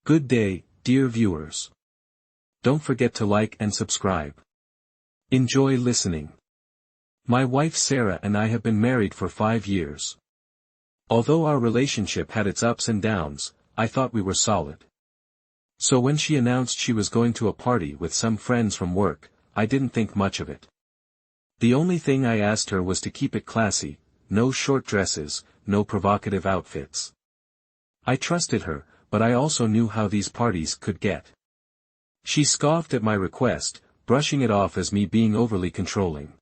Good day, dear viewers. Don't forget to like and subscribe. Enjoy listening. My wife Sarah and I have been married for 5 years. Although our relationship had its ups and downs, I thought we were solid. So when she announced she was going to a party with some friends from work, I didn't think much of it. The only thing I asked her was to keep it classy, no short dresses, no provocative outfits. I trusted her, but I also knew how these parties could get. She scoffed at my request, brushing it off as me being overly controlling.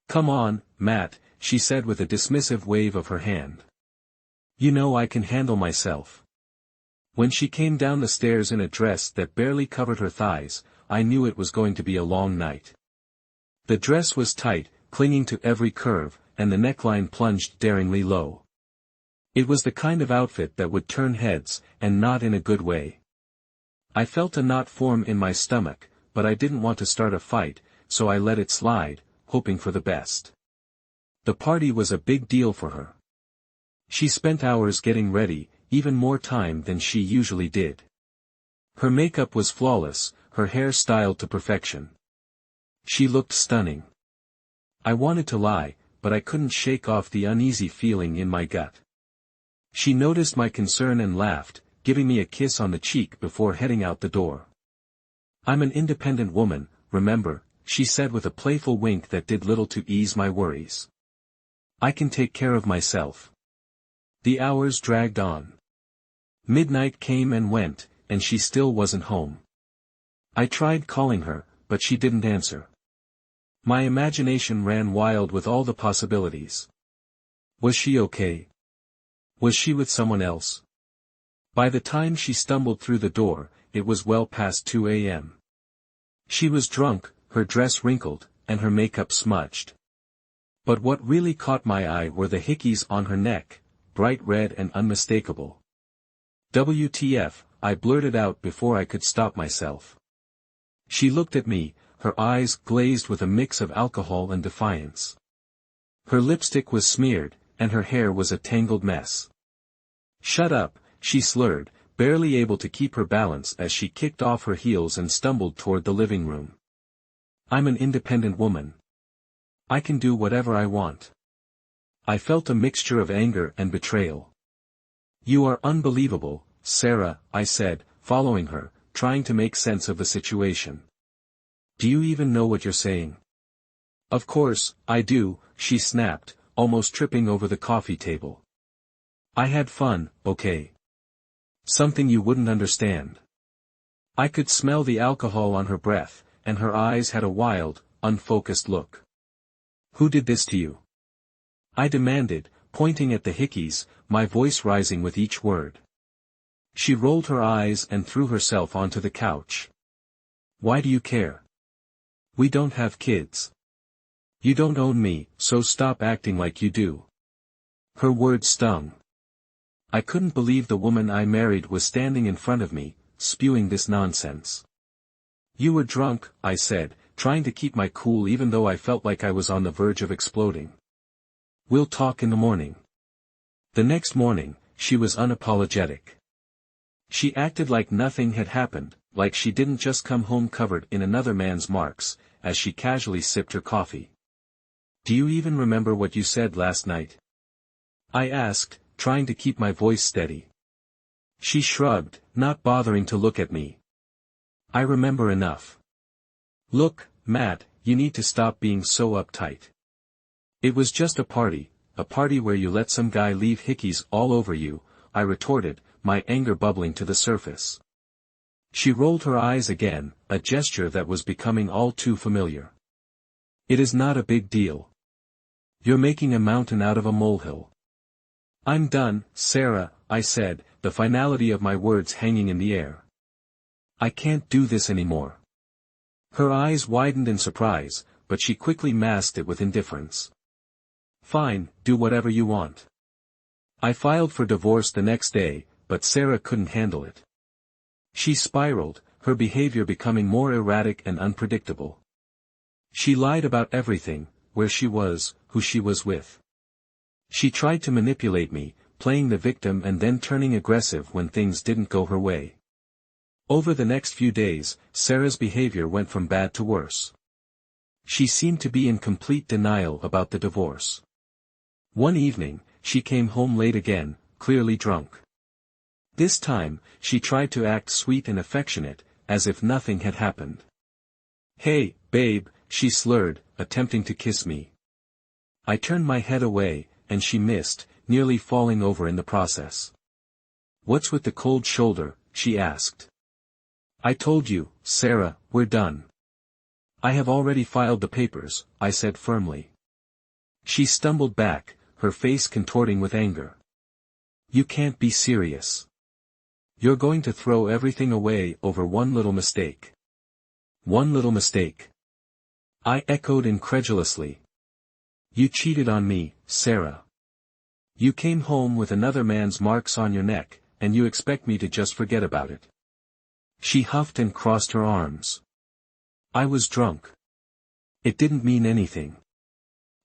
"Come on, Matt," she said with a dismissive wave of her hand. "You know I can handle myself." When she came down the stairs in a dress that barely covered her thighs, I knew it was going to be a long night. The dress was tight, clinging to every curve, and the neckline plunged daringly low. It was the kind of outfit that would turn heads, and not in a good way. I felt a knot form in my stomach, but I didn't want to start a fight, so I let it slide, hoping for the best. The party was a big deal for her. She spent hours getting ready, even more time than she usually did. Her makeup was flawless, her hair styled to perfection. She looked stunning. I wanted to lie, but I couldn't shake off the uneasy feeling in my gut. She noticed my concern and laughed, giving me a kiss on the cheek before heading out the door. "I'm an independent woman, remember," she said with a playful wink that did little to ease my worries. "I can take care of myself." The hours dragged on. Midnight came and went, and she still wasn't home. I tried calling her, but she didn't answer. My imagination ran wild with all the possibilities. Was she okay? Was she with someone else? By the time she stumbled through the door, it was well past 2 a.m. She was drunk, her dress wrinkled, and her makeup smudged. But what really caught my eye were the hickeys on her neck, bright red and unmistakable. "WTF," I blurted out before I could stop myself. She looked at me, her eyes glazed with a mix of alcohol and defiance. Her lipstick was smeared, and her hair was a tangled mess. "Shut up," she slurred, barely able to keep her balance as she kicked off her heels and stumbled toward the living room. "I'm an independent woman. I can do whatever I want." I felt a mixture of anger and betrayal. "You are unbelievable, Sarah," I said, following her, trying to make sense of the situation. "Do you even know what you're saying?" "Of course, I do," she snapped, almost tripping over the coffee table. "I had fun, okay? Something you wouldn't understand." I could smell the alcohol on her breath, and her eyes had a wild, unfocused look. "Who did this to you?" I demanded, pointing at the hickeys, my voice rising with each word. She rolled her eyes and threw herself onto the couch. "Why do you care? We don't have kids. You don't own me, so stop acting like you do." Her words stung. I couldn't believe the woman I married was standing in front of me, spewing this nonsense. "You were drunk," I said, trying to keep my cool even though I felt like I was on the verge of exploding. "We'll talk in the morning." The next morning, she was unapologetic. She acted like nothing had happened, like she didn't just come home covered in another man's marks, as she casually sipped her coffee. "Do you even remember what you said last night?" I asked, trying to keep my voice steady. She shrugged, not bothering to look at me. "I remember enough." "Look, Matt, you need to stop being so uptight. It was just a party where you let some guy leave hickeys all over you," I retorted, my anger bubbling to the surface. She rolled her eyes again, a gesture that was becoming all too familiar. "It is not a big deal. You're making a mountain out of a molehill." "I'm done, Sarah," I said, the finality of my words hanging in the air. "I can't do this anymore." Her eyes widened in surprise, but she quickly masked it with indifference. "Fine, do whatever you want." I filed for divorce the next day, but Sarah couldn't handle it. She spiraled, her behavior becoming more erratic and unpredictable. She lied about everything, where she was, who she was with. She tried to manipulate me, playing the victim and then turning aggressive when things didn't go her way. Over the next few days, Sarah's behavior went from bad to worse. She seemed to be in complete denial about the divorce. One evening, she came home late again, clearly drunk. This time, she tried to act sweet and affectionate, as if nothing had happened. "Hey, babe," she slurred, attempting to kiss me. I turned my head away, and she missed, nearly falling over in the process. "What's with the cold shoulder?" she asked. "I told you, Sarah, we're done." "I have already filed the papers," I said firmly. She stumbled back, her face contorting with anger. "You can't be serious. You're going to throw everything away over one little mistake." "One little mistake?" I echoed incredulously. "You cheated on me, Sarah. You came home with another man's marks on your neck, and you expect me to just forget about it." She huffed and crossed her arms. "I was drunk. It didn't mean anything."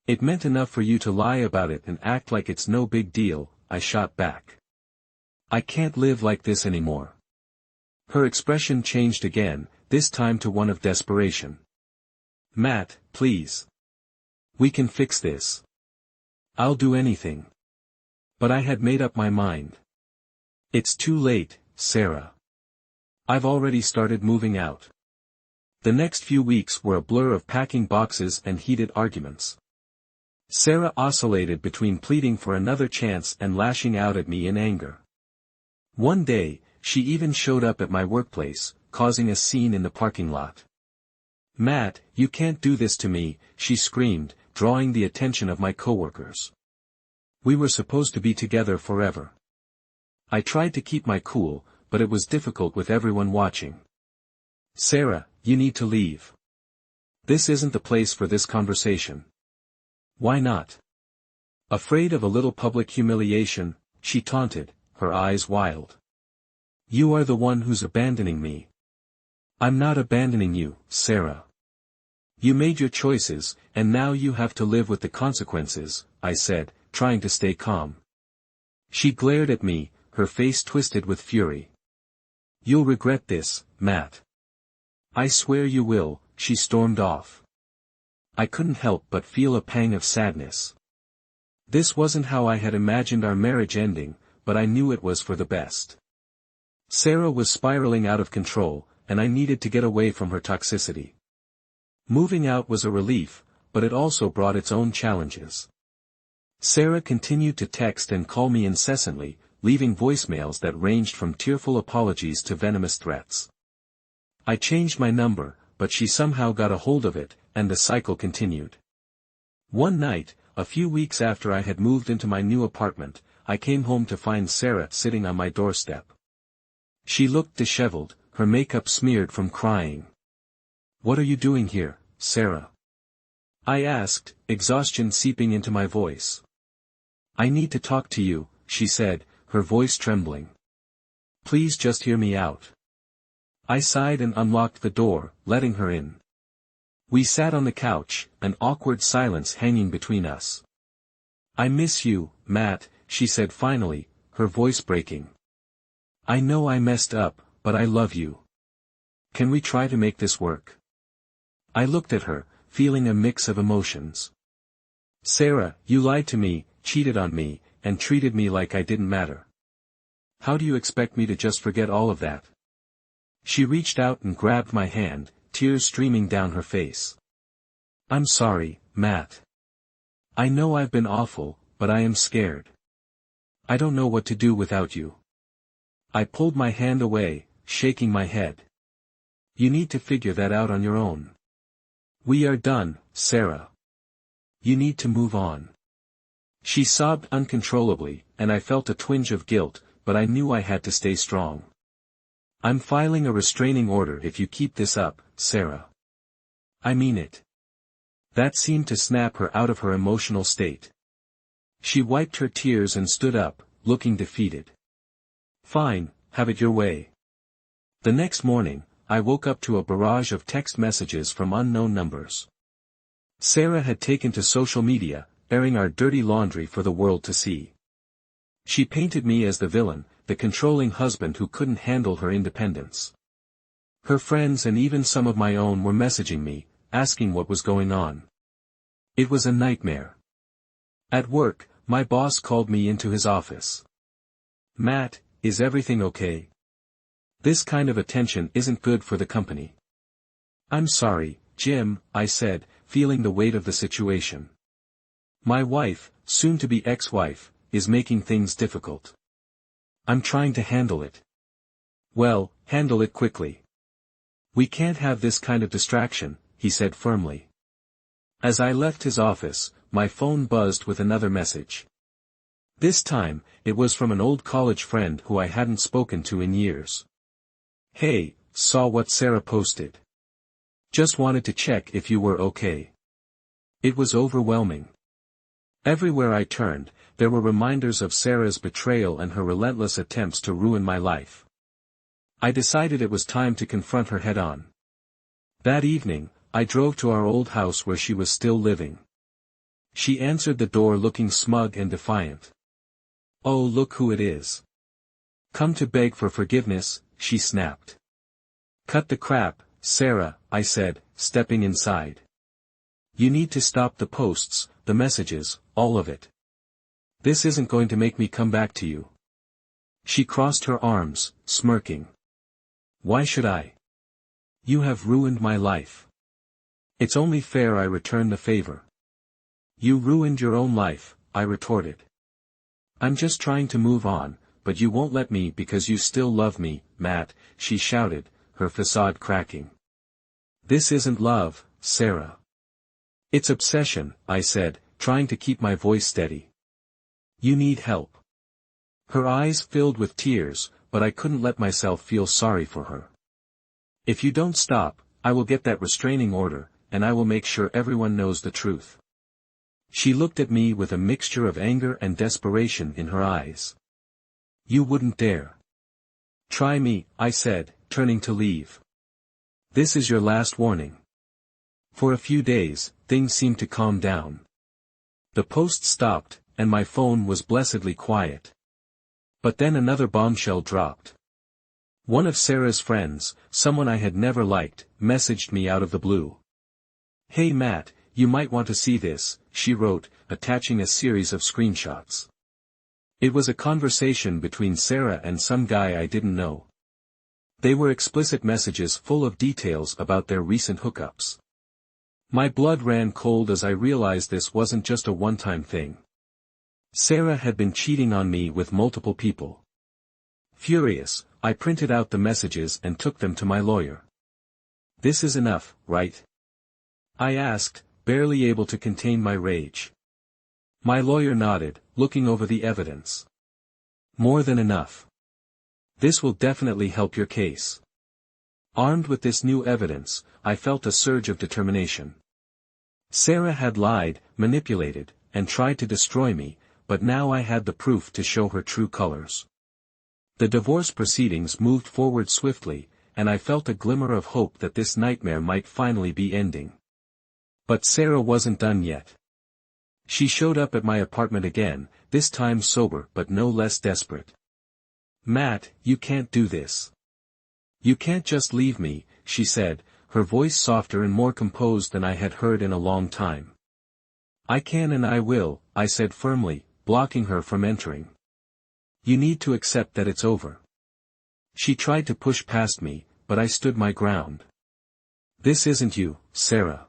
"It meant enough for you to lie about it and act like it's no big deal," I shot back. "I can't live like this anymore." Her expression changed again, this time to one of desperation. "Matt, please. We can fix this. I'll do anything." But I had made up my mind. "It's too late, Sarah. I've already started moving out." The next few weeks were a blur of packing boxes and heated arguments. Sarah oscillated between pleading for another chance and lashing out at me in anger. One day, she even showed up at my workplace, causing a scene in the parking lot. "Matt, you can't do this to me," she screamed, drawing the attention of my coworkers. "We were supposed to be together forever." I tried to keep my cool, but it was difficult with everyone watching. "Sarah, you need to leave. This isn't the place for this conversation." "Why not?" "Afraid of a little public humiliation," she taunted, her eyes wild. "You are the one who's abandoning me." "I'm not abandoning you, Sarah. You made your choices, and now you have to live with the consequences," I said, trying to stay calm. She glared at me, her face twisted with fury. "You'll regret this, Matt." "I swear you will," she stormed off. I couldn't help but feel a pang of sadness. This wasn't how I had imagined our marriage ending, but I knew it was for the best. Sarah was spiraling out of control, and I needed to get away from her toxicity. Moving out was a relief, but it also brought its own challenges. Sarah continued to text and call me incessantly, leaving voicemails that ranged from tearful apologies to venomous threats. I changed my number, but she somehow got a hold of it, and the cycle continued. One night, a few weeks after I had moved into my new apartment, I came home to find Sarah sitting on my doorstep. She looked disheveled, her makeup smeared from crying. "What are you doing here, Sarah?" I asked, exhaustion seeping into my voice. "I need to talk to you," she said, her voice trembling. "Please just hear me out." I sighed and unlocked the door, letting her in. We sat on the couch, an awkward silence hanging between us. "I miss you, Matt," she said finally, her voice breaking. "I know I messed up, but I love you. Can we try to make this work?" I looked at her, feeling a mix of emotions. "Sarah, you lied to me, cheated on me, and treated me like I didn't matter. How do you expect me to just forget all of that?" She reached out and grabbed my hand, tears streaming down her face. "I'm sorry, Matt. I know I've been awful, but I am scared. I don't know what to do without you." I pulled my hand away, shaking my head. "You need to figure that out on your own. We are done, Sarah. You need to move on." She sobbed uncontrollably, and I felt a twinge of guilt, but I knew I had to stay strong. "I'm filing a restraining order if you keep this up, Sarah. I mean it." That seemed to snap her out of her emotional state. She wiped her tears and stood up, looking defeated. "Fine, have it your way." The next morning, I woke up to a barrage of text messages from unknown numbers. Sarah had taken to social media, airing our dirty laundry for the world to see. She painted me as the villain, the controlling husband who couldn't handle her independence. Her friends and even some of my own were messaging me, asking what was going on. It was a nightmare. At work, my boss called me into his office. "Matt, is everything okay? This kind of attention isn't good for the company." "I'm sorry, Jim," I said, feeling the weight of the situation. "My wife, soon to be ex-wife, is making things difficult. I'm trying to handle it." "Well, handle it quickly. We can't have this kind of distraction," he said firmly. As I left his office, my phone buzzed with another message. This time, it was from an old college friend who I hadn't spoken to in years. "Hey, saw what Sarah posted. Just wanted to check if you were okay." It was overwhelming. Everywhere I turned, there were reminders of Sarah's betrayal and her relentless attempts to ruin my life. I decided it was time to confront her head-on. That evening, I drove to our old house where she was still living. She answered the door looking smug and defiant. "Oh, look who it is. Come to beg for forgiveness," she snapped. "Cut the crap, Sarah," I said, stepping inside. "You need to stop the posts, the messages, all of it. This isn't going to make me come back to you." She crossed her arms, smirking. "Why should I? You have ruined my life. It's only fair I return the favor." "You ruined your own life," I retorted. "I'm just trying to move on, but you won't let me because you still love me, Matt," she shouted, her facade cracking. "This isn't love, Sarah. It's obsession," I said, trying to keep my voice steady. "You need help." Her eyes filled with tears, but I couldn't let myself feel sorry for her. "If you don't stop, I will get that restraining order, and I will make sure everyone knows the truth." She looked at me with a mixture of anger and desperation in her eyes. "You wouldn't dare. Try me," I said, turning to leave. "This is your last warning." For a few days, things seemed to calm down. The post stopped, and my phone was blessedly quiet. But then another bombshell dropped. One of Sarah's friends, someone I had never liked, messaged me out of the blue. "Hey Matt, you might want to see this," she wrote, attaching a series of screenshots. It was a conversation between Sarah and some guy I didn't know. They were explicit messages full of details about their recent hookups. My blood ran cold as I realized this wasn't just a one-time thing. Sarah had been cheating on me with multiple people. Furious, I printed out the messages and took them to my lawyer. "This is enough, right?" I asked, barely able to contain my rage. My lawyer nodded, looking over the evidence. "More than enough. This will definitely help your case." Armed with this new evidence, I felt a surge of determination. Sarah had lied, manipulated, and tried to destroy me, but now I had the proof to show her true colors. The divorce proceedings moved forward swiftly, and I felt a glimmer of hope that this nightmare might finally be ending. But Sarah wasn't done yet. She showed up at my apartment again, this time sober but no less desperate. "Matt, you can't do this. You can't just leave me," she said, her voice softer and more composed than I had heard in a long time. "I can and I will," I said firmly, blocking her from entering. "You need to accept that it's over." She tried to push past me, but I stood my ground. "This isn't you, Sarah.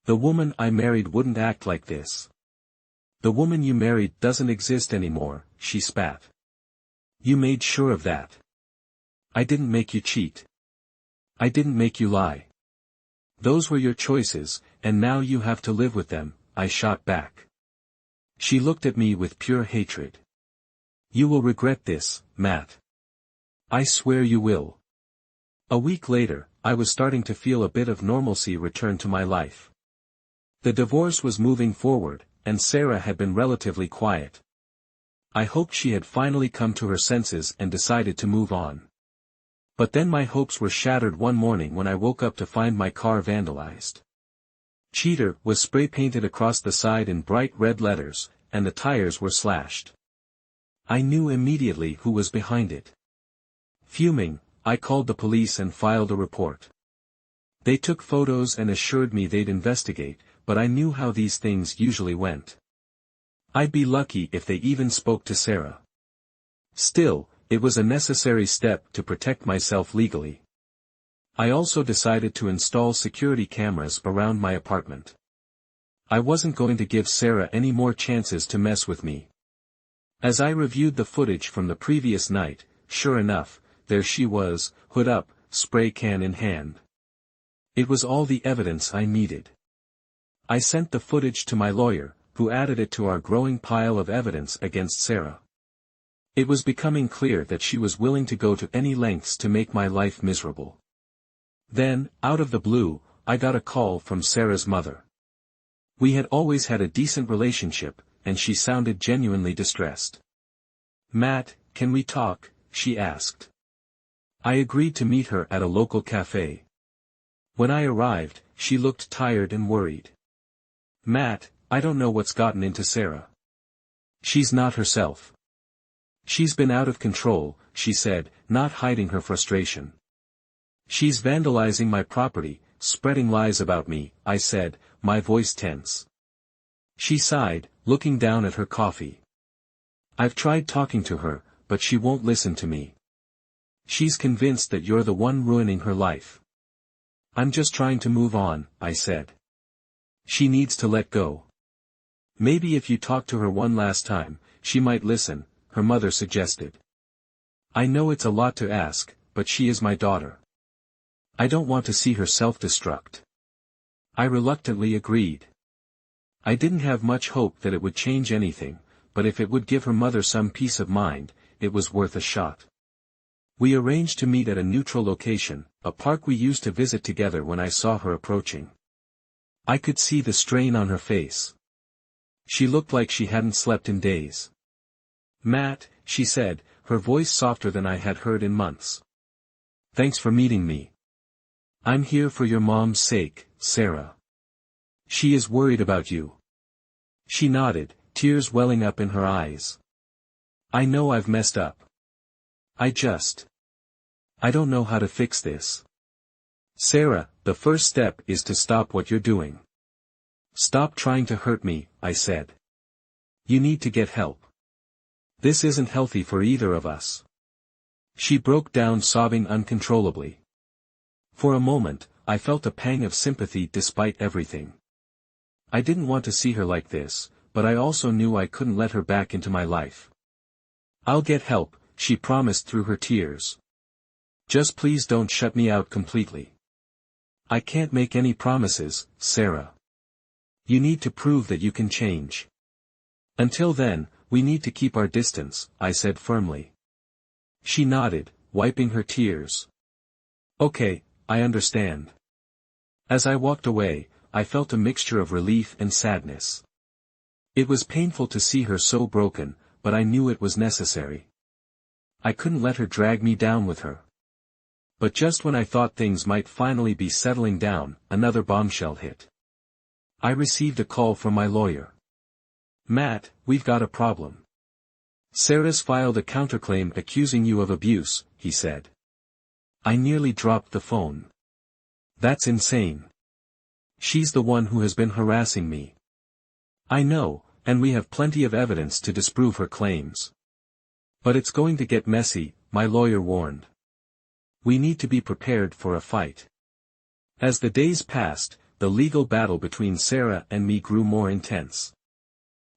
The woman I married wouldn't act like this. The woman you married doesn't exist anymore," she spat. "You made sure of that. I didn't make you cheat. I didn't make you lie. Those were your choices, and now you have to live with them," I shot back. She looked at me with pure hatred. "You will regret this, Matt. I swear you will." A week later, I was starting to feel a bit of normalcy return to my life. The divorce was moving forward, and Sarah had been relatively quiet. I hoped she had finally come to her senses and decided to move on. But then my hopes were shattered one morning when I woke up to find my car vandalized. "Cheater" was spray painted across the side in bright red letters, and the tires were slashed. I knew immediately who was behind it. Fuming, I called the police and filed a report. They took photos and assured me they'd investigate, but I knew how these things usually went. I'd be lucky if they even spoke to Sarah. Still, it was a necessary step to protect myself legally. I also decided to install security cameras around my apartment. I wasn't going to give Sarah any more chances to mess with me. As I reviewed the footage from the previous night, sure enough, there she was, hood up, spray can in hand. It was all the evidence I needed. I sent the footage to my lawyer, who added it to our growing pile of evidence against Sarah. It was becoming clear that she was willing to go to any lengths to make my life miserable. Then, out of the blue, I got a call from Sarah's mother. We had always had a decent relationship, and she sounded genuinely distressed. "Matt, can we talk?" she asked. I agreed to meet her at a local cafe. When I arrived, she looked tired and worried. "Matt, I don't know what's gotten into Sarah. She's not herself. She's been out of control," she said, not hiding her frustration. "She's vandalizing my property, spreading lies about me," I said, my voice tense. She sighed, looking down at her coffee. "I've tried talking to her, but she won't listen to me. She's convinced that you're the one ruining her life." "I'm just trying to move on," I said. "She needs to let go. Maybe if you talk to her one last time, she might listen," her mother suggested. "I know it's a lot to ask, but she is my daughter. I don't want to see her self-destruct." I reluctantly agreed. I didn't have much hope that it would change anything, but if it would give her mother some peace of mind, it was worth a shot. We arranged to meet at a neutral location, a park we used to visit together. When I saw her approaching, I could see the strain on her face. She looked like she hadn't slept in days. "Matt," she said, her voice softer than I had heard in months. "Thanks for meeting me. I'm here for your mom's sake, Sarah. She is worried about you." She nodded, tears welling up in her eyes. "I know I've messed up. I don't know how to fix this. Sarah, the first step is to stop what you're doing. Stop trying to hurt me," I said. "You need to get help. This isn't healthy for either of us." She broke down sobbing uncontrollably. For a moment, I felt a pang of sympathy despite everything. I didn't want to see her like this, but I also knew I couldn't let her back into my life. "I'll get help," she promised through her tears. "Just please don't shut me out completely." "I can't make any promises, Sarah. You need to prove that you can change. Until then, we need to keep our distance," I said firmly. She nodded, wiping her tears. "Okay, I understand." As I walked away, I felt a mixture of relief and sadness. It was painful to see her so broken, but I knew it was necessary. I couldn't let her drag me down with her. But just when I thought things might finally be settling down, another bombshell hit. I received a call from my lawyer. "Matt, we've got a problem. Sarah's filed a counterclaim accusing you of abuse," he said. I nearly dropped the phone. "That's insane. She's the one who has been harassing me." "I know, and we have plenty of evidence to disprove her claims. But it's going to get messy," my lawyer warned. "We need to be prepared for a fight." As the days passed, the legal battle between Sarah and me grew more intense.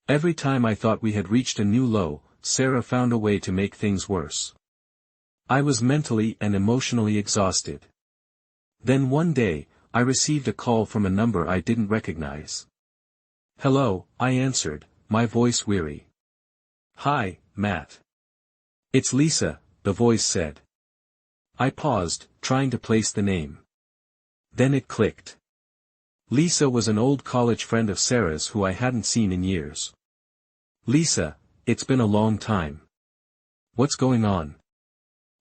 Every time I thought we had reached a new low, Sarah found a way to make things worse. I was mentally and emotionally exhausted. Then one day, I received a call from a number I didn't recognize. "Hello," I answered, my voice weary. "Hi, Matt. It's Lisa," the voice said. I paused, trying to place the name. Then it clicked. Lisa was an old college friend of Sarah's who I hadn't seen in years. "Lisa, it's been a long time. What's going on?"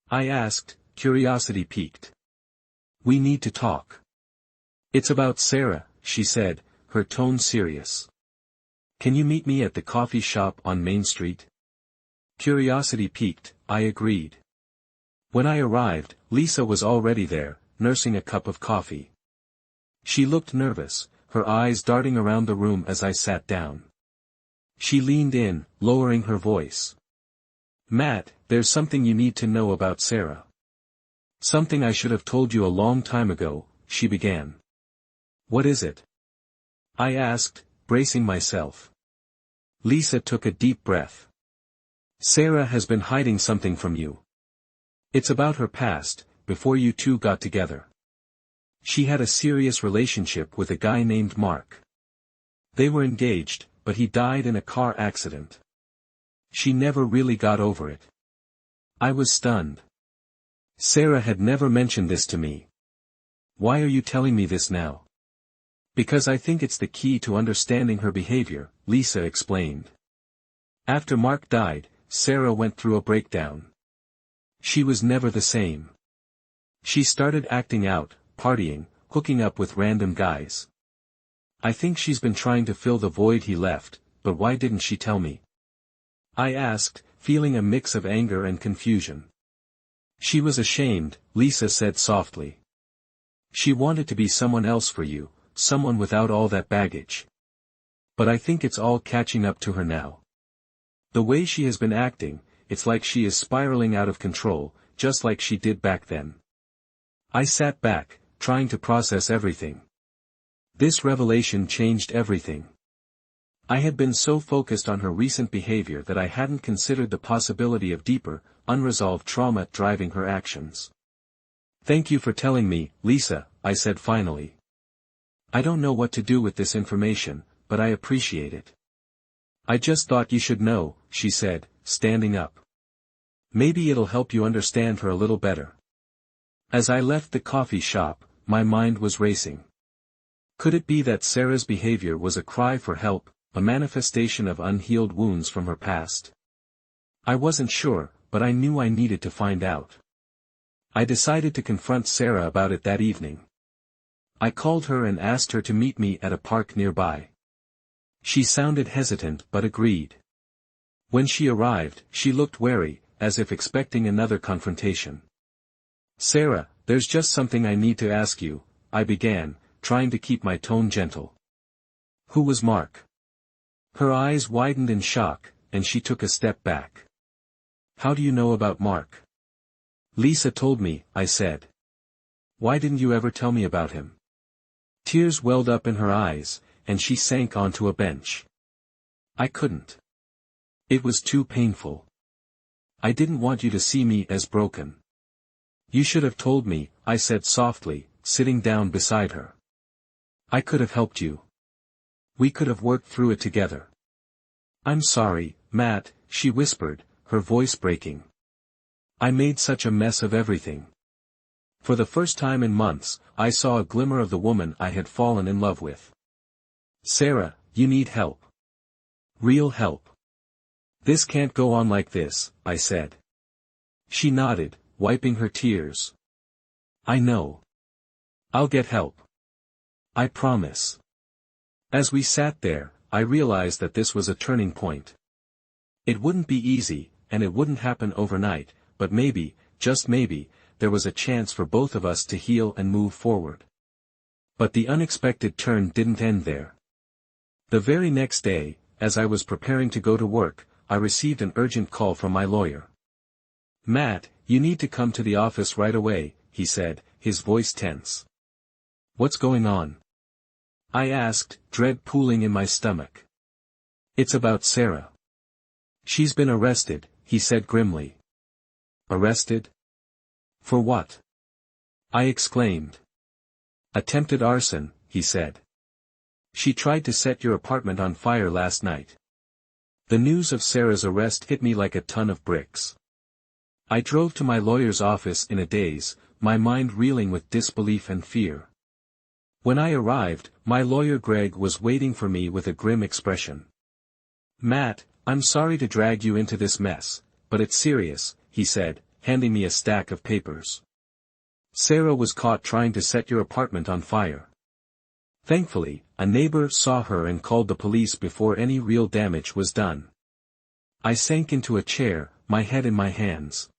I asked, curiosity piqued. "We need to talk." "It's about Sarah," she said, her tone serious. "Can you meet me at the coffee shop on Main Street?" Curiosity piqued, I agreed. When I arrived, Lisa was already there, nursing a cup of coffee. She looked nervous, her eyes darting around the room as I sat down. She leaned in, lowering her voice. "Matt, there's something you need to know about Sarah." "Something I should have told you a long time ago," she began. "What is it?" I asked, bracing myself. Lisa took a deep breath. "Sarah has been hiding something from you. It's about her past, before you two got together. She had a serious relationship with a guy named Mark. They were engaged, but he died in a car accident. She never really got over it." I was stunned. Sarah had never mentioned this to me. "Why are you telling me this now?" "Because I think it's the key to understanding her behavior," Lisa explained. "After Mark died, Sarah went through a breakdown. She was never the same. She started acting out, partying, hooking up with random guys. I think she's been trying to fill the void he left, but why didn't she tell me?" I asked, feeling a mix of anger and confusion. "She was ashamed," Lisa said softly. "She wanted to be someone else for you, someone without all that baggage. But I think it's all catching up to her now. The way she has been acting, it's like she is spiraling out of control, just like she did back then." I sat back, trying to process everything. This revelation changed everything. I had been so focused on her recent behavior that I hadn't considered the possibility of deeper, unresolved trauma driving her actions. "Thank you for telling me, Lisa," I said finally. "I don't know what to do with this information, but I appreciate it." "I just thought you should know," she said, standing up. "Maybe it'll help you understand her a little better." As I left the coffee shop, my mind was racing. Could it be that Sarah's behavior was a cry for help, a manifestation of unhealed wounds from her past? I wasn't sure, but I knew I needed to find out. I decided to confront Sarah about it that evening. I called her and asked her to meet me at a park nearby. She sounded hesitant but agreed. When she arrived, she looked wary, as if expecting another confrontation. "Sarah, there's just something I need to ask you," I began, trying to keep my tone gentle. "Who was Mark?" Her eyes widened in shock, and she took a step back. "How do you know about Mark?" "Lisa told me," I said. "Why didn't you ever tell me about him?" Tears welled up in her eyes, and she sank onto a bench. "I couldn't. It was too painful. I didn't want you to see me as broken." "You should have told me," I said softly, sitting down beside her. "I could have helped you. We could have worked through it together." "I'm sorry, Matt," she whispered, her voice breaking. "I made such a mess of everything." For the first time in months, I saw a glimmer of the woman I had fallen in love with. "Sarah, you need help. Real help. This can't go on like this," I said. She nodded, wiping her tears. "I know. I'll get help. I promise." As we sat there, I realized that this was a turning point. It wouldn't be easy, and it wouldn't happen overnight, but maybe, just maybe, there was a chance for both of us to heal and move forward. But the unexpected turn didn't end there. The very next day, as I was preparing to go to work, I received an urgent call from my lawyer. "Matt, you need to come to the office right away," he said, his voice tense. "What's going on?" I asked, dread pooling in my stomach. "It's about Sarah. She's been arrested," he said grimly. "Arrested? For what?" I exclaimed. "Attempted arson," he said. "She tried to set your apartment on fire last night." The news of Sarah's arrest hit me like a ton of bricks. I drove to my lawyer's office in a daze, my mind reeling with disbelief and fear. When I arrived, my lawyer Greg was waiting for me with a grim expression. "Matt, I'm sorry to drag you into this mess, but it's serious," he said, handing me a stack of papers. "Sarah was caught trying to set your apartment on fire. Thankfully, a neighbor saw her and called the police before any real damage was done." I sank into a chair, my head in my hands.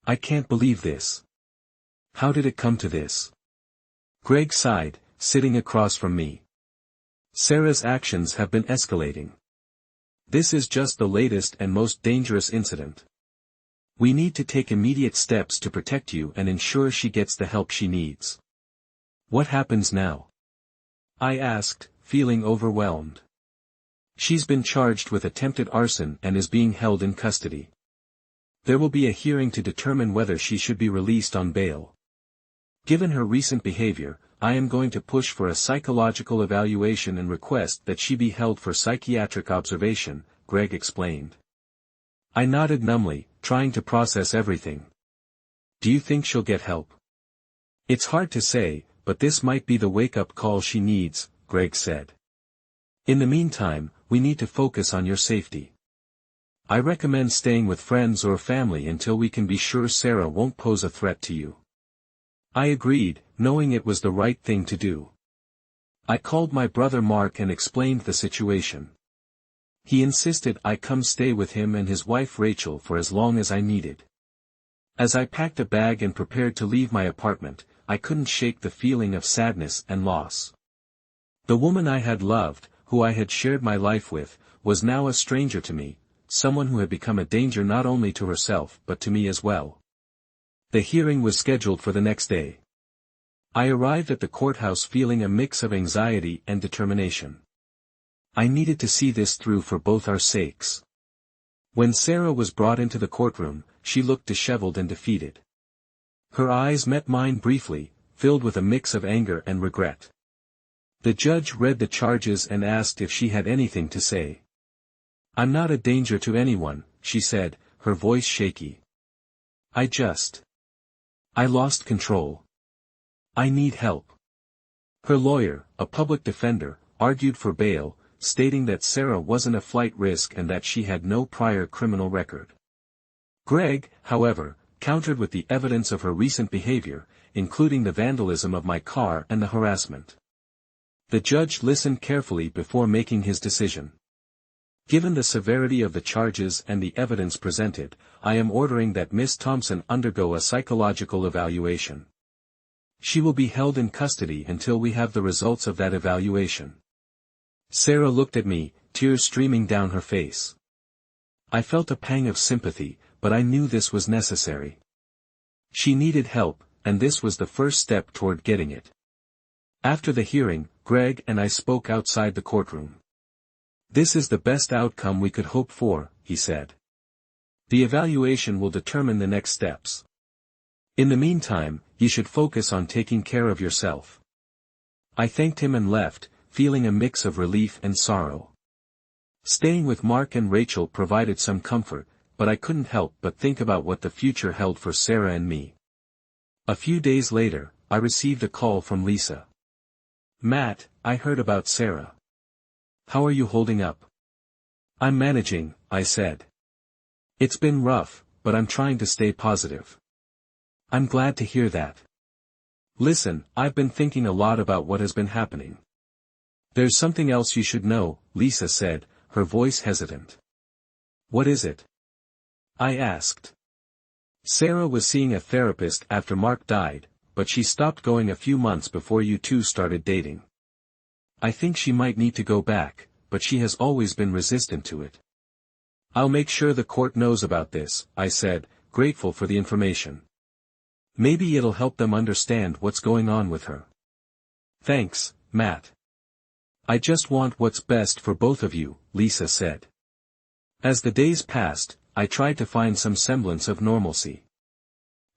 I can't believe this. How did it come to this? Greg sighed, sitting across from me. Sarah's actions have been escalating. This is just the latest and most dangerous incident. We need to take immediate steps to protect you and ensure she gets the help she needs. What happens now? I asked, feeling overwhelmed. She's been charged with attempted arson and is being held in custody. There will be a hearing to determine whether she should be released on bail. Given her recent behavior, I am going to push for a psychological evaluation and request that she be held for psychiatric observation, Greg explained. I nodded numbly, trying to process everything. Do you think she'll get help? It's hard to say, but this might be the wake-up call she needs, Greg said. In the meantime, we need to focus on your safety. I recommend staying with friends or family until we can be sure Sarah won't pose a threat to you. I agreed, knowing it was the right thing to do. I called my brother Mark and explained the situation. He insisted I come stay with him and his wife Rachel for as long as I needed. As I packed a bag and prepared to leave my apartment, I couldn't shake the feeling of sadness and loss. The woman I had loved, who I had shared my life with, was now a stranger to me, someone who had become a danger not only to herself but to me as well. The hearing was scheduled for the next day. I arrived at the courthouse feeling a mix of anxiety and determination. I needed to see this through for both our sakes. When Sarah was brought into the courtroom, she looked disheveled and defeated. Her eyes met mine briefly, filled with a mix of anger and regret. The judge read the charges and asked if she had anything to say. I'm not a danger to anyone, she said, her voice shaky. I lost control. I need help. Her lawyer, a public defender, argued for bail, stating that Sarah wasn't a flight risk and that she had no prior criminal record. Greg, however, countered with the evidence of her recent behavior, including the vandalism of my car and the harassment. The judge listened carefully before making his decision. Given the severity of the charges and the evidence presented, I am ordering that Miss Thompson undergo a psychological evaluation. She will be held in custody until we have the results of that evaluation. Sarah looked at me, tears streaming down her face. I felt a pang of sympathy, but I knew this was necessary. She needed help, and this was the first step toward getting it. After the hearing, Greg and I spoke outside the courtroom. This is the best outcome we could hope for, he said. The evaluation will determine the next steps. In the meantime, you should focus on taking care of yourself. I thanked him and left, feeling a mix of relief and sorrow. Staying with Mark and Rachel provided some comfort, but I couldn't help but think about what the future held for Sarah and me. A few days later, I received a call from Lisa. Matt, I heard about Sarah. How are you holding up? I'm managing, I said. It's been rough, but I'm trying to stay positive. I'm glad to hear that. Listen, I've been thinking a lot about what has been happening. There's something else you should know, Lisa said, her voice hesitant. What is it? I asked. Sarah was seeing a therapist after Mark died, but she stopped going a few months before you two started dating. I think she might need to go back, but she has always been resistant to it. I'll make sure the court knows about this, I said, grateful for the information. Maybe it'll help them understand what's going on with her. Thanks, Matt. I just want what's best for both of you, Lisa said. As the days passed, I tried to find some semblance of normalcy.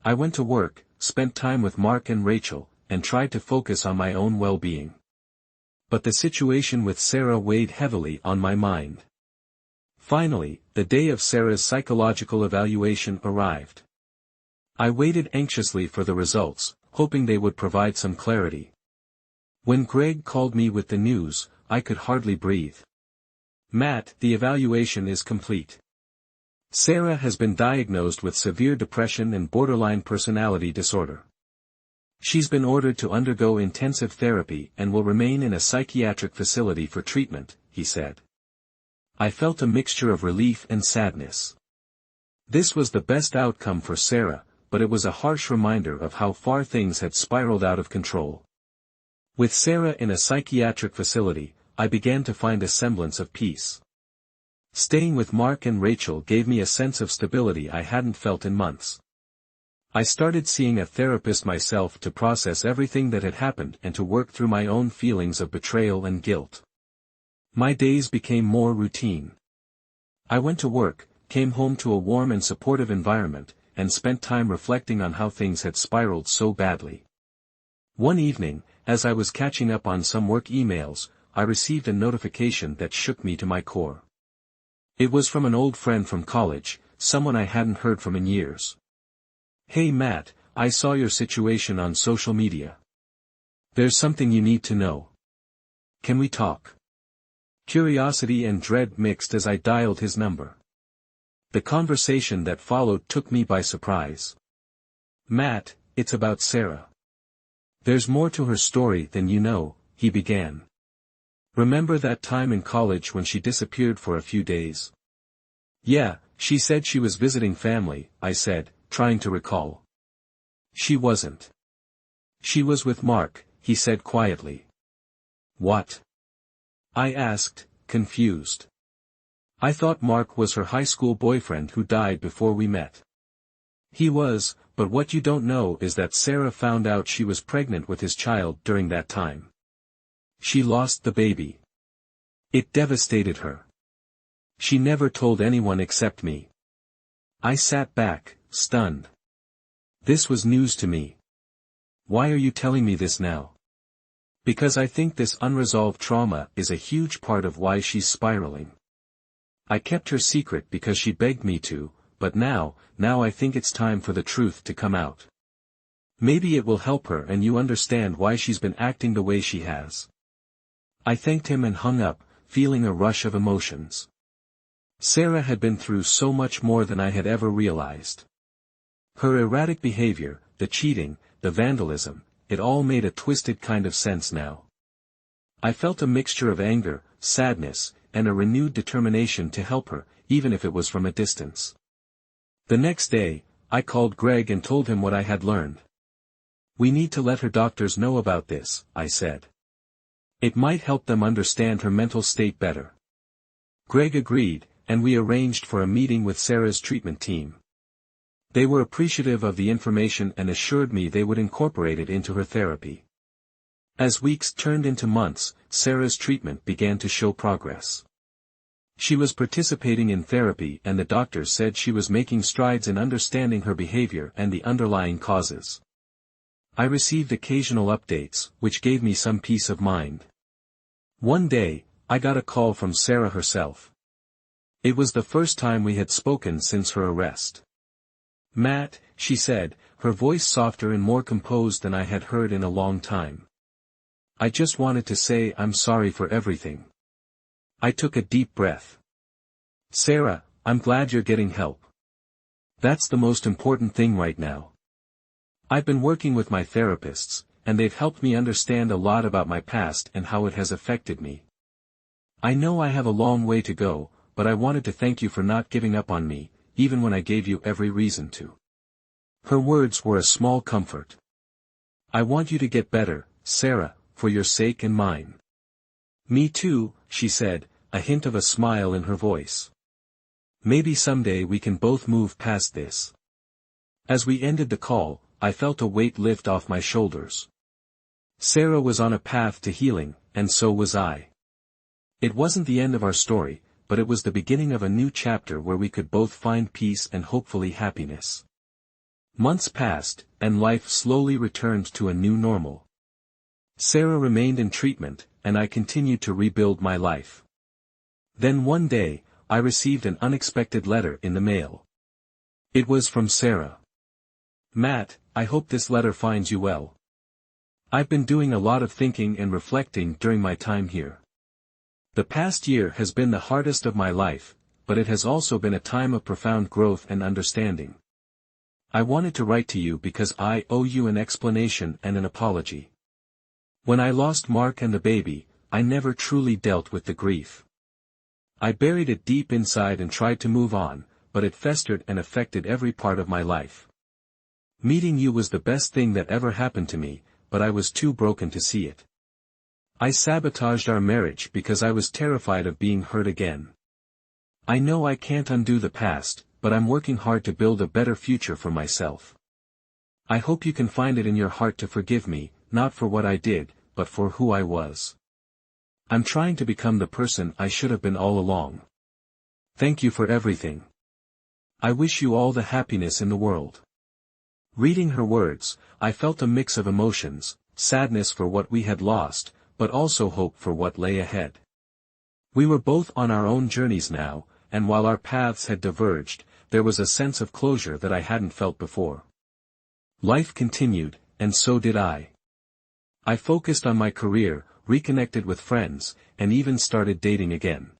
I went to work, spent time with Mark and Rachel, and tried to focus on my own well-being. But the situation with Sarah weighed heavily on my mind. Finally, the day of Sarah's psychological evaluation arrived. I waited anxiously for the results, hoping they would provide some clarity. When Greg called me with the news, I could hardly breathe. Matt, the evaluation is complete. Sarah has been diagnosed with severe depression and borderline personality disorder. She's been ordered to undergo intensive therapy and will remain in a psychiatric facility for treatment, he said. I felt a mixture of relief and sadness. This was the best outcome for Sarah, but it was a harsh reminder of how far things had spiraled out of control. With Sarah in a psychiatric facility, I began to find a semblance of peace. Staying with Mark and Rachel gave me a sense of stability I hadn't felt in months. I started seeing a therapist myself to process everything that had happened and to work through my own feelings of betrayal and guilt. My days became more routine. I went to work, came home to a warm and supportive environment, and spent time reflecting on how things had spiraled so badly. One evening, as I was catching up on some work emails, I received a notification that shook me to my core. It was from an old friend from college, someone I hadn't heard from in years. "Hey Matt, I saw your situation on social media. There's something you need to know. Can we talk?" Curiosity and dread mixed as I dialed his number. The conversation that followed took me by surprise. "Matt, it's about Sarah. There's more to her story than you know," he began. "Remember that time in college when she disappeared for a few days?" "Yeah, she said she was visiting family," I said, trying to recall. "She wasn't. She was with Mark," he said quietly. "What?" I asked, confused. "I thought Mark was her high school boyfriend who died before we met." "He was, but what you don't know is that Sarah found out she was pregnant with his child during that time. She lost the baby. It devastated her. She never told anyone except me." I sat back, stunned. This was news to me. "Why are you telling me this now?" "Because I think this unresolved trauma is a huge part of why she's spiraling. I kept her secret because she begged me to, but now I think it's time for the truth to come out. Maybe it will help her and you understand why she's been acting the way she has." I thanked him and hung up, feeling a rush of emotions. Sarah had been through so much more than I had ever realized. Her erratic behavior, the cheating, the vandalism, it all made a twisted kind of sense now. I felt a mixture of anger, sadness, and a renewed determination to help her, even if it was from a distance. The next day, I called Greg and told him what I had learned. "We need to let her doctors know about this," I said. "It might help them understand her mental state better." Greg agreed, and we arranged for a meeting with Sarah's treatment team. They were appreciative of the information and assured me they would incorporate it into her therapy. As weeks turned into months, Sarah's treatment began to show progress. She was participating in therapy and the doctors said she was making strides in understanding her behavior and the underlying causes. I received occasional updates, which gave me some peace of mind. One day, I got a call from Sarah herself. It was the first time we had spoken since her arrest. "Matt," she said, her voice softer and more composed than I had heard in a long time. "I just wanted to say I'm sorry for everything." I took a deep breath. "Sarah, I'm glad you're getting help. That's the most important thing right now. I've been working with my therapists, and they've helped me understand a lot about my past and how it has affected me. I know I have a long way to go, but I wanted to thank you for not giving up on me, even when I gave you every reason to." Her words were a small comfort. "I want you to get better, Sarah, for your sake and mine." "Me too," she said, a hint of a smile in her voice. "Maybe someday we can both move past this." As we ended the call, I felt a weight lift off my shoulders. Sarah was on a path to healing, and so was I. It wasn't the end of our story, but it was the beginning of a new chapter where we could both find peace and hopefully happiness. Months passed, and life slowly returned to a new normal. Sarah remained in treatment, and I continued to rebuild my life. Then one day, I received an unexpected letter in the mail. It was from Sarah. "Matt, I hope this letter finds you well. I've been doing a lot of thinking and reflecting during my time here. The past year has been the hardest of my life, but it has also been a time of profound growth and understanding. I wanted to write to you because I owe you an explanation and an apology. When I lost Mark and the baby, I never truly dealt with the grief. I buried it deep inside and tried to move on, but it festered and affected every part of my life. Meeting you was the best thing that ever happened to me, but I was too broken to see it. I sabotaged our marriage because I was terrified of being hurt again. I know I can't undo the past, but I'm working hard to build a better future for myself. I hope you can find it in your heart to forgive me, not for what I did, but for who I was. I'm trying to become the person I should have been all along. Thank you for everything. I wish you all the happiness in the world. Reading her words, I felt a mix of emotions, sadness for what we had lost, but also hope for what lay ahead. We were both on our own journeys now, and while our paths had diverged, there was a sense of closure that I hadn't felt before. Life continued, and so did I. I focused on my career, reconnected with friends, and even started dating again.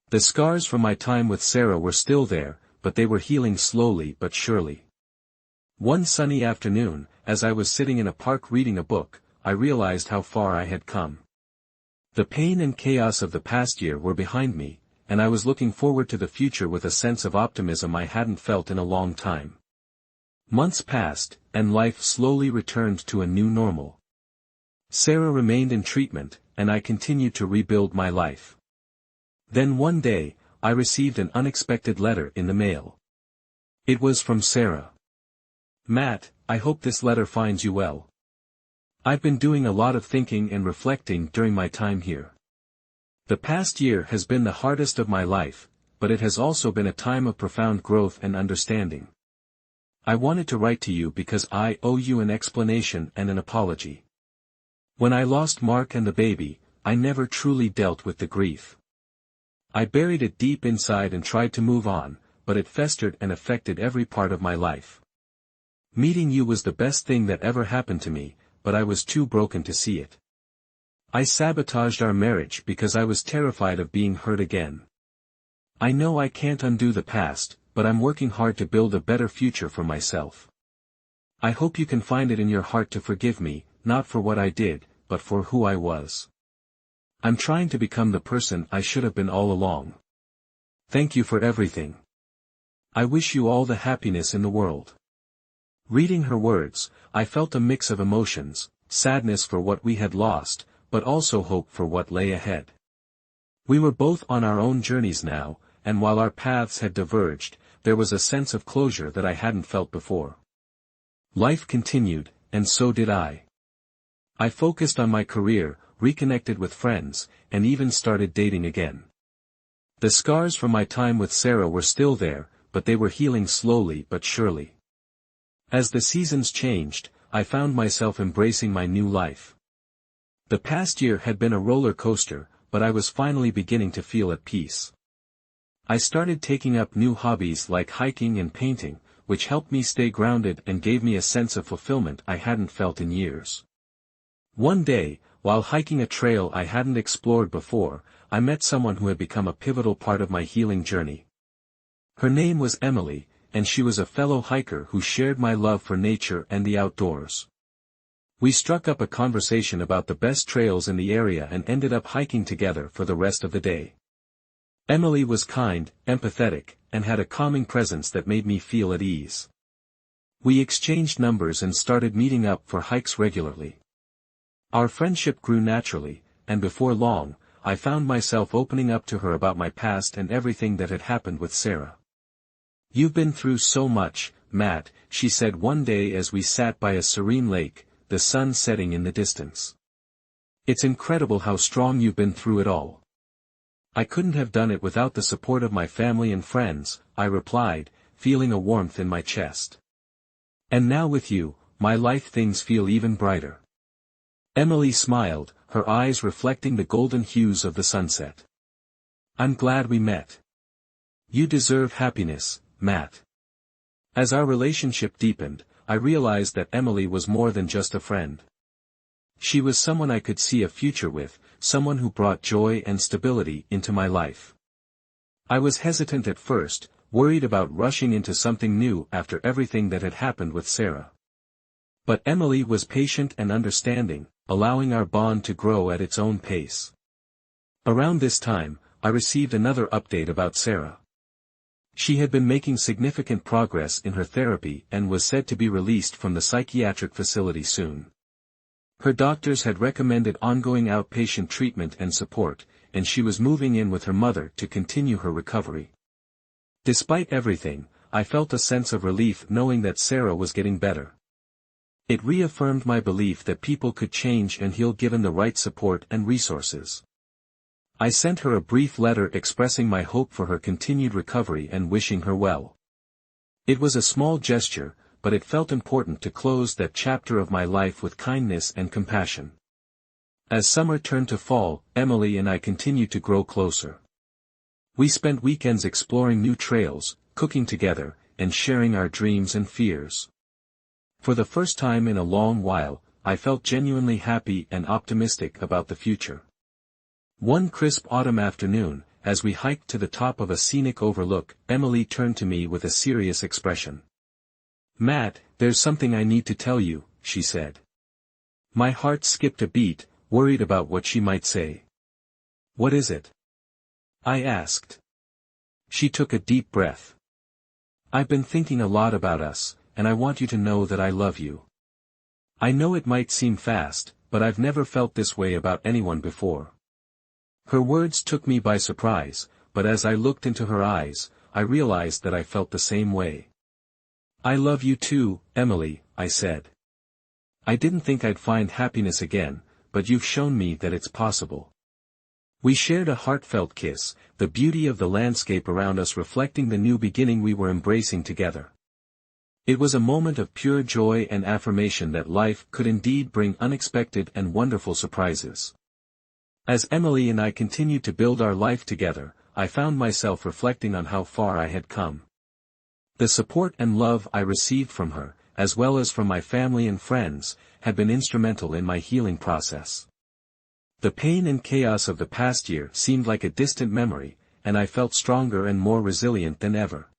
The scars from my time with Sarah were still there, but they were healing slowly but surely. One sunny afternoon, as I was sitting in a park reading a book, I realized how far I had come. The pain and chaos of the past year were behind me, and I was looking forward to the future with a sense of optimism I hadn't felt in a long time. Months passed, and life slowly returned to a new normal. Sarah remained in treatment, and I continued to rebuild my life. Then one day, I received an unexpected letter in the mail. It was from Sarah. Matt, I hope this letter finds you well. I've been doing a lot of thinking and reflecting during my time here. The past year has been the hardest of my life, but it has also been a time of profound growth and understanding. I wanted to write to you because I owe you an explanation and an apology. When I lost Mark and the baby, I never truly dealt with the grief. I buried it deep inside and tried to move on, but it festered and affected every part of my life. Meeting you was the best thing that ever happened to me, but I was too broken to see it. I sabotaged our marriage because I was terrified of being hurt again. I know I can't undo the past, but I'm working hard to build a better future for myself. I hope you can find it in your heart to forgive me, not for what I did, but for who I was. I'm trying to become the person I should have been all along. Thank you for everything. I wish you all the happiness in the world. Reading her words, I felt a mix of emotions, sadness for what we had lost, but also hope for what lay ahead. We were both on our own journeys now, and while our paths had diverged, there was a sense of closure that I hadn't felt before. Life continued, and so did I. I focused on my career, reconnected with friends, and even started dating again. The scars from my time with Sarah were still there, but they were healing slowly but surely. As the seasons changed, I found myself embracing my new life. The past year had been a roller coaster, but I was finally beginning to feel at peace. I started taking up new hobbies like hiking and painting, which helped me stay grounded and gave me a sense of fulfillment I hadn't felt in years. One day, while hiking a trail I hadn't explored before, I met someone who had become a pivotal part of my healing journey. Her name was Emily, and she was a fellow hiker who shared my love for nature and the outdoors. We struck up a conversation about the best trails in the area and ended up hiking together for the rest of the day. Emily was kind, empathetic, and had a calming presence that made me feel at ease. We exchanged numbers and started meeting up for hikes regularly. Our friendship grew naturally, and before long, I found myself opening up to her about my past and everything that had happened with Sarah. "You've been through so much, Matt," she said one day as we sat by a serene lake, the sun setting in the distance. "It's incredible how strong you've been through it all." "I couldn't have done it without the support of my family and friends," I replied, feeling a warmth in my chest. "And now with you, my life things feel even brighter." Emily smiled, her eyes reflecting the golden hues of the sunset. "I'm glad we met. You deserve happiness, Matt." As our relationship deepened, I realized that Emily was more than just a friend. She was someone I could see a future with, someone who brought joy and stability into my life. I was hesitant at first, worried about rushing into something new after everything that had happened with Sarah. But Emily was patient and understanding, allowing our bond to grow at its own pace. Around this time, I received another update about Sarah. She had been making significant progress in her therapy and was said to be released from the psychiatric facility soon. Her doctors had recommended ongoing outpatient treatment and support, and she was moving in with her mother to continue her recovery. Despite everything, I felt a sense of relief knowing that Sarah was getting better. It reaffirmed my belief that people could change and heal given the right support and resources. I sent her a brief letter expressing my hope for her continued recovery and wishing her well. It was a small gesture, but it felt important to close that chapter of my life with kindness and compassion. As summer turned to fall, Emily and I continued to grow closer. We spent weekends exploring new trails, cooking together, and sharing our dreams and fears. For the first time in a long while, I felt genuinely happy and optimistic about the future. One crisp autumn afternoon, as we hiked to the top of a scenic overlook, Emily turned to me with a serious expression. "Matt, there's something I need to tell you," she said. My heart skipped a beat, worried about what she might say. "What is it?" I asked. She took a deep breath. "I've been thinking a lot about us, and I want you to know that I love you. I know it might seem fast, but I've never felt this way about anyone before." Her words took me by surprise, but as I looked into her eyes, I realized that I felt the same way. "I love you too, Emily," I said. "I didn't think I'd find happiness again, but you've shown me that it's possible." We shared a heartfelt kiss, the beauty of the landscape around us reflecting the new beginning we were embracing together. It was a moment of pure joy and affirmation that life could indeed bring unexpected and wonderful surprises. As Emily and I continued to build our life together, I found myself reflecting on how far I had come. The support and love I received from her, as well as from my family and friends, had been instrumental in my healing process. The pain and chaos of the past year seemed like a distant memory, and I felt stronger and more resilient than ever.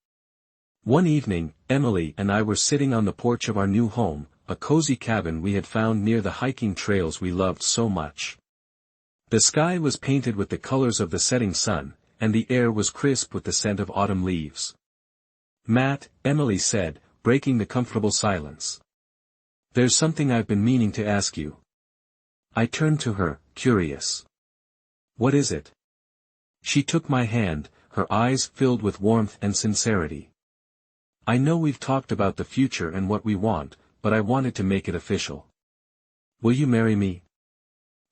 One evening, Emily and I were sitting on the porch of our new home, a cozy cabin we had found near the hiking trails we loved so much. The sky was painted with the colors of the setting sun, and the air was crisp with the scent of autumn leaves. "Matt," Emily said, breaking the comfortable silence. "There's something I've been meaning to ask you." I turned to her, curious. "What is it?" She took my hand, her eyes filled with warmth and sincerity. "I know we've talked about the future and what we want, but I wanted to make it official. Will you marry me?"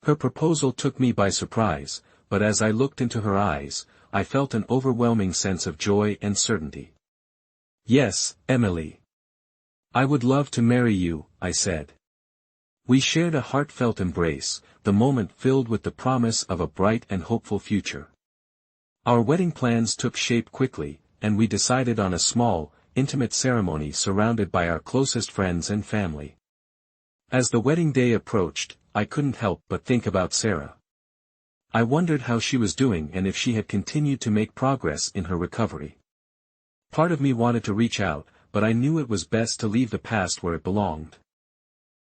Her proposal took me by surprise, but as I looked into her eyes, I felt an overwhelming sense of joy and certainty. "Yes, Emily. I would love to marry you," I said. We shared a heartfelt embrace, the moment filled with the promise of a bright and hopeful future. Our wedding plans took shape quickly, and we decided on a small, intimate ceremony surrounded by our closest friends and family. As the wedding day approached, I couldn't help but think about Sarah. I wondered how she was doing and if she had continued to make progress in her recovery. Part of me wanted to reach out, but I knew it was best to leave the past where it belonged.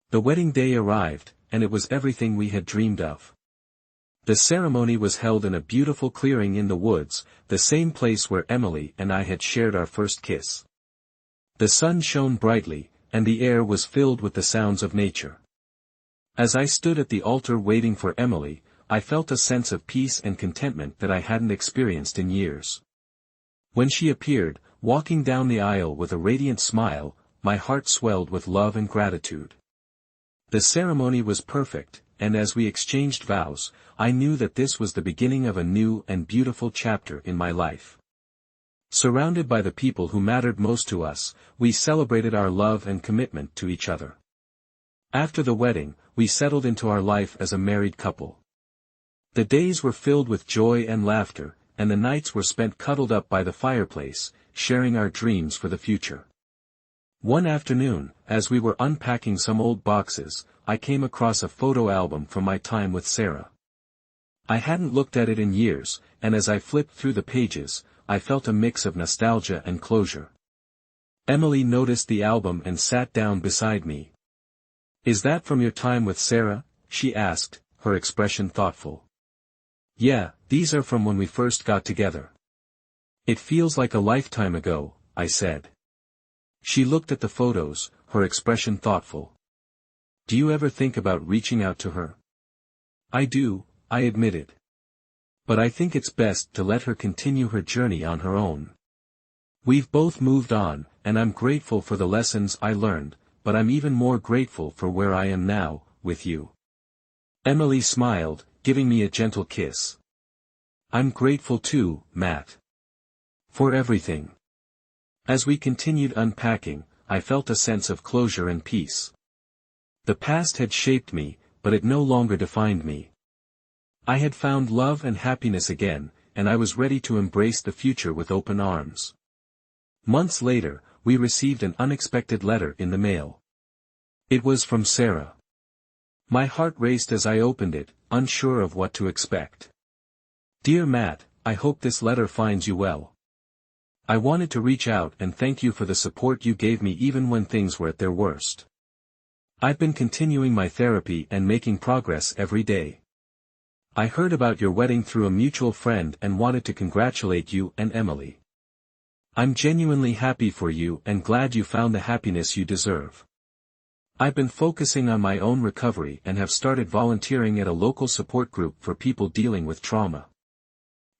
The wedding day arrived, and it was everything we had dreamed of. The ceremony was held in a beautiful clearing in the woods, the same place where Emily and I had shared our first kiss. The sun shone brightly, and the air was filled with the sounds of nature. As I stood at the altar waiting for Emily, I felt a sense of peace and contentment that I hadn't experienced in years. When she appeared, walking down the aisle with a radiant smile, my heart swelled with love and gratitude. The ceremony was perfect, and as we exchanged vows, I knew that this was the beginning of a new and beautiful chapter in my life. Surrounded by the people who mattered most to us, we celebrated our love and commitment to each other. After the wedding, we settled into our life as a married couple. The days were filled with joy and laughter, and the nights were spent cuddled up by the fireplace, sharing our dreams for the future. One afternoon, as we were unpacking some old boxes, I came across a photo album from my time with Sarah. I hadn't looked at it in years, and as I flipped through the pages, I felt a mix of nostalgia and closure. Emily noticed the album and sat down beside me. "Is that from your time with Sarah?" she asked, her expression thoughtful. "Yeah, these are from when we first got together. It feels like a lifetime ago, I said. She looked at the photos, her expression thoughtful. Do you ever think about reaching out to her? I do, I admitted. But I think it's best to let her continue her journey on her own. We've both moved on, and I'm grateful for the lessons I learned, but I'm even more grateful for where I am now, with you. Emily smiled, giving me a gentle kiss. I'm grateful too, Matt. For everything. As we continued unpacking, I felt a sense of closure and peace. The past had shaped me, but it no longer defined me. I had found love and happiness again, and I was ready to embrace the future with open arms. Months later, we received an unexpected letter in the mail. It was from Sarah. My heart raced as I opened it, unsure of what to expect. Dear Matt, I hope this letter finds you well. I wanted to reach out and thank you for the support you gave me even when things were at their worst. I've been continuing my therapy and making progress every day. I heard about your wedding through a mutual friend and wanted to congratulate you and Emily. I'm genuinely happy for you and glad you found the happiness you deserve. I've been focusing on my own recovery and have started volunteering at a local support group for people dealing with trauma.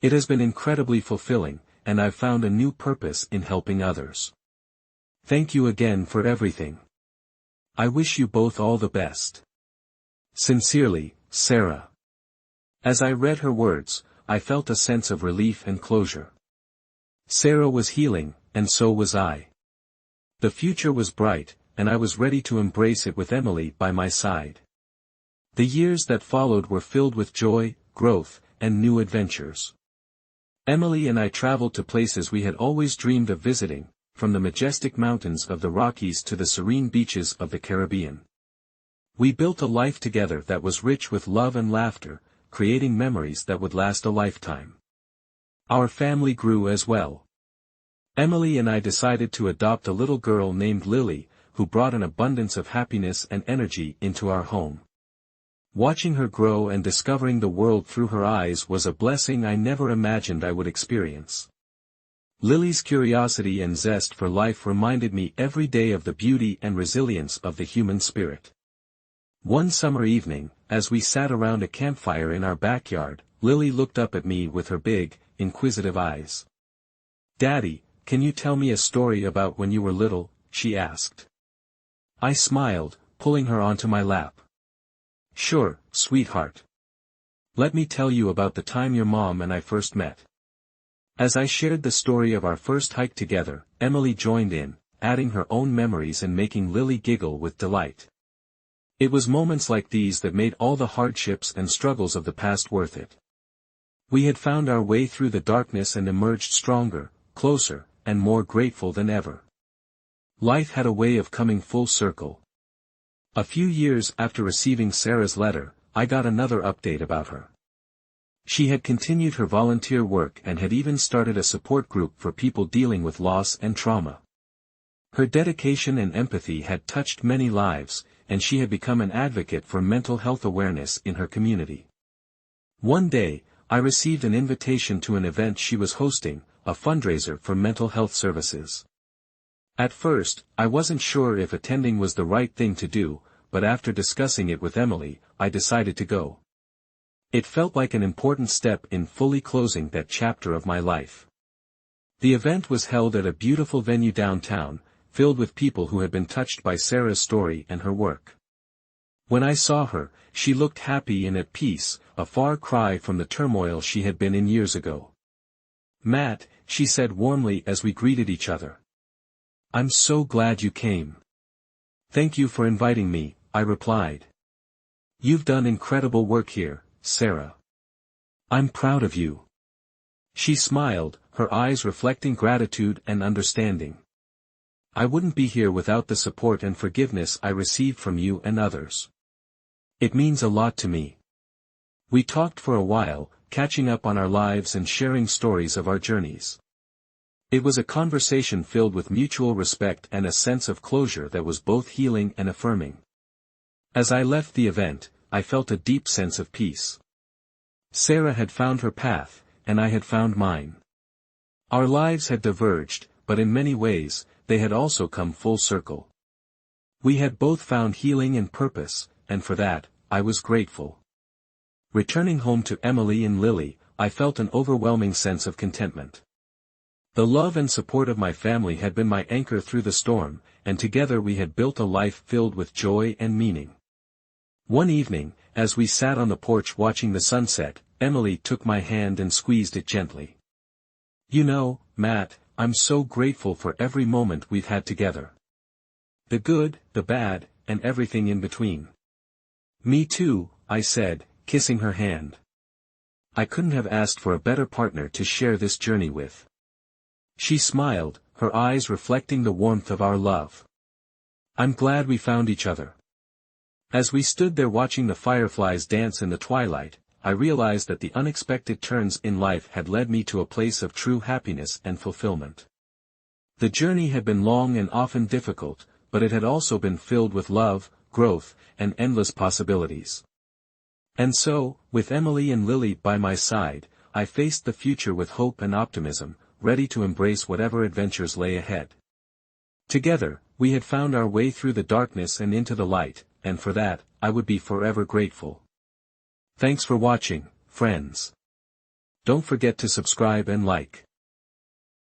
It has been incredibly fulfilling, and I've found a new purpose in helping others. Thank you again for everything. I wish you both all the best. Sincerely, Sarah. As I read her words, I felt a sense of relief and closure. Sarah was healing, and so was I. The future was bright, and I was ready to embrace it with Emily by my side. The years that followed were filled with joy, growth, and new adventures. Emily and I traveled to places we had always dreamed of visiting, from the majestic mountains of the Rockies to the serene beaches of the Caribbean. We built a life together that was rich with love and laughter, creating memories that would last a lifetime. Our family grew as well. Emily and I decided to adopt a little girl named Lily, who brought an abundance of happiness and energy into our home. Watching her grow and discovering the world through her eyes was a blessing I never imagined I would experience. Lily's curiosity and zest for life reminded me every day of the beauty and resilience of the human spirit. One summer evening, as we sat around a campfire in our backyard, Lily looked up at me with her big, inquisitive eyes. "Daddy, can you tell me a story about when you were little?" she asked. I smiled, pulling her onto my lap. "Sure, sweetheart. Let me tell you about the time your mom and I first met." As I shared the story of our first hike together, Emily joined in, adding her own memories and making Lily giggle with delight. It was moments like these that made all the hardships and struggles of the past worth it. We had found our way through the darkness and emerged stronger, closer, and more grateful than ever. Life had a way of coming full circle. A few years after receiving Sarah's letter, I got another update about her. She had continued her volunteer work and had even started a support group for people dealing with loss and trauma. Her dedication and empathy had touched many lives, and she had become an advocate for mental health awareness in her community. One day, I received an invitation to an event she was hosting, a fundraiser for mental health services. At first, I wasn't sure if attending was the right thing to do, but after discussing it with Emily, I decided to go. It felt like an important step in fully closing that chapter of my life. The event was held at a beautiful venue downtown, filled with people who had been touched by Sarah's story and her work. When I saw her, she looked happy and at peace, a far cry from the turmoil she had been in years ago. "Matt," she said warmly as we greeted each other. "I'm so glad you came." "Thank you for inviting me," I replied. "You've done incredible work here, Sarah. I'm proud of you." She smiled, her eyes reflecting gratitude and understanding. "I wouldn't be here without the support and forgiveness I received from you and others. It means a lot to me." We talked for a while, catching up on our lives and sharing stories of our journeys. It was a conversation filled with mutual respect and a sense of closure that was both healing and affirming. As I left the event, I felt a deep sense of peace. Sarah had found her path, and I had found mine. Our lives had diverged, but in many ways, they had also come full circle. We had both found healing and purpose, and for that, I was grateful. Returning home to Emily and Lily, I felt an overwhelming sense of contentment. The love and support of my family had been my anchor through the storm, and together we had built a life filled with joy and meaning. One evening, as we sat on the porch watching the sunset, Emily took my hand and squeezed it gently. "You know, Matt, I'm so grateful for every moment we've had together. The good, the bad, and everything in between." "Me too," I said, kissing her hand. "I couldn't have asked for a better partner to share this journey with." She smiled, her eyes reflecting the warmth of our love. "I'm glad we found each other." As we stood there watching the fireflies dance in the twilight, I realized that the unexpected turns in life had led me to a place of true happiness and fulfillment. The journey had been long and often difficult, but it had also been filled with love, growth, and endless possibilities. And so, with Emily and Lily by my side, I faced the future with hope and optimism, ready to embrace whatever adventures lay ahead. Together, we had found our way through the darkness and into the light, and for that, I would be forever grateful. Thanks for watching, friends. Don't forget to subscribe and like.